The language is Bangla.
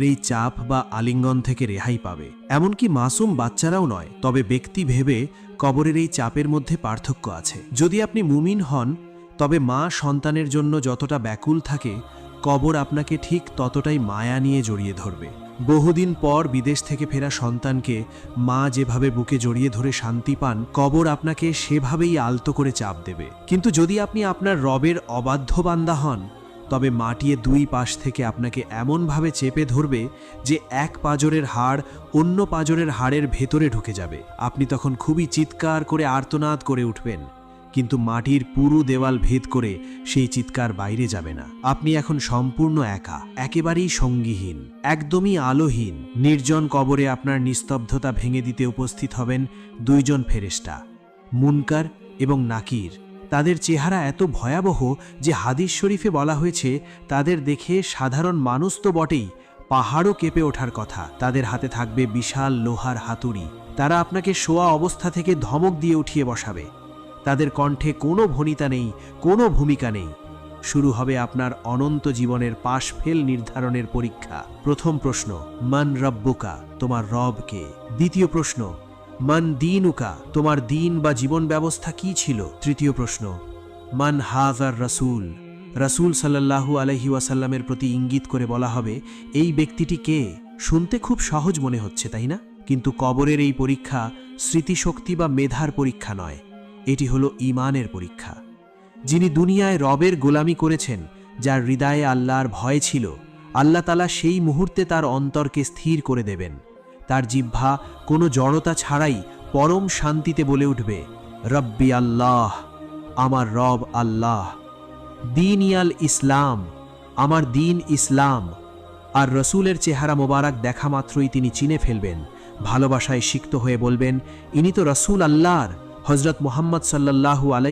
এই চাপ বা আলিঙ্গন থেকে রেহাই পাবে। এমনকি মাসুম বাচ্চারাও নয়। তবে ব্যক্তি ভেবে কবরের এই চাপের মধ্যে পার্থক্য আছে। যদি আপনি মুমিন হন, তবে মা সন্তানের জন্য যতটা ব্যাকুল থাকে, কবর আপনাকে ঠিক ততটাই মায়া নিয়ে জড়িয়ে ধরবে। বহুদিন পর বিদেশ থেকে ফেরা সন্তানকে মা যেভাবে বুকে জড়িয়ে ধরে শান্তি পান, কবর আপনাকে সেভাবেই আলতো করে চাপ দেবে। কিন্তু যদি আপনি আপনার রবের অবাধ্য বান্দা হন, তবে মাটিয়ে দুই পাশ থেকে আপনাকে এমনভাবে চেপে ধরবে যে এক পাঁজরের হাড় অন্য পাঁজরের হাড়ের ভেতরে ঢুকে যাবে। আপনি তখন খুবই চিৎকার করে আর্তনাদ করে উঠবেন, কিন্তু মাটির পুরো দেওয়াল ভেদ করে সেই চিৎকার বাইরে যাবে না। আপনি এখন সম্পূর্ণ একা, একেবারেই সঙ্গীহীন, একদমই আলোহীন। নির্জন কবরে আপনার নিস্তব্ধতা ভেঙে দিতে উপস্থিত হবেন দুইজন ফেরেশতা, মুনকার এবং নাকির। তাদের চেহারা এত ভয়াবহ যে হাদিস শরীফে বলা হয়েছে, তাদের দেখে সাধারণ মানুষ তো বটেই, পাহাড়ও কেঁপে ওঠার কথা। তাদের হাতে থাকবে বিশাল লোহার হাতুড়ি। তারা আপনাকে শোয়া অবস্থা থেকে ধমক দিয়ে উঠিয়ে বসাবে। তাদের কণ্ঠে কোনো ভনিতা নেই, কোনো ভূমিকা নেই। শুরু হবে আপনার অনন্ত জীবনের পাশ ফেল নির্ধারণের পরীক্ষা। প্রথম প্রশ্ন, মান রব্বুকা, তোমার রব কে? দ্বিতীয় প্রশ্ন, মান দীনুকা, তোমার দিন বা জীবন ব্যবস্থা কি ছিল? তৃতীয় প্রশ্ন, মান হাজার রাসূল, রাসূল সাল্লাল্লাহু আলাইহি ওয়াসাল্লামের প্রতি ইঙ্গিত করে বলা হবে, এই ব্যক্তিটি কে? শুনতে খুব সহজ মনে হচ্ছে, তাই না? কিন্তু কবরের এই পরীক্ষা স্মৃতিশক্তি বা মেধার পরীক্ষা নয়, এটি হলো ঈমানের পরীক্ষা। যিনি দুনিয়ায় রবের গোলামি করেছেন, যার হৃদয়ে আল্লাহর ভয় ছিল, আল্লাহ তাআলা সেই মুহূর্তে তার অন্তরকে স্থির করে দেবেন। তার জিহ্বা কোনো জড়তা ছাড়াই পরম শান্তিতে বলে উঠবে, রব্বি আল্লাহ, আমার রব আল্লাহ। দীনিয়াল ইসলাম, আমার দিন ইসলাম। আর রসুলের চেহারা মোবারক দেখা মাত্রই তিনি চিনে ফেলবেন। ভালোবাসায় সিক্ত হয়ে বলবেন, ইনি তো রসুল আল্লাহর, হযরত মুহাম্মদ সাল্লাল্লাহু আলাইহি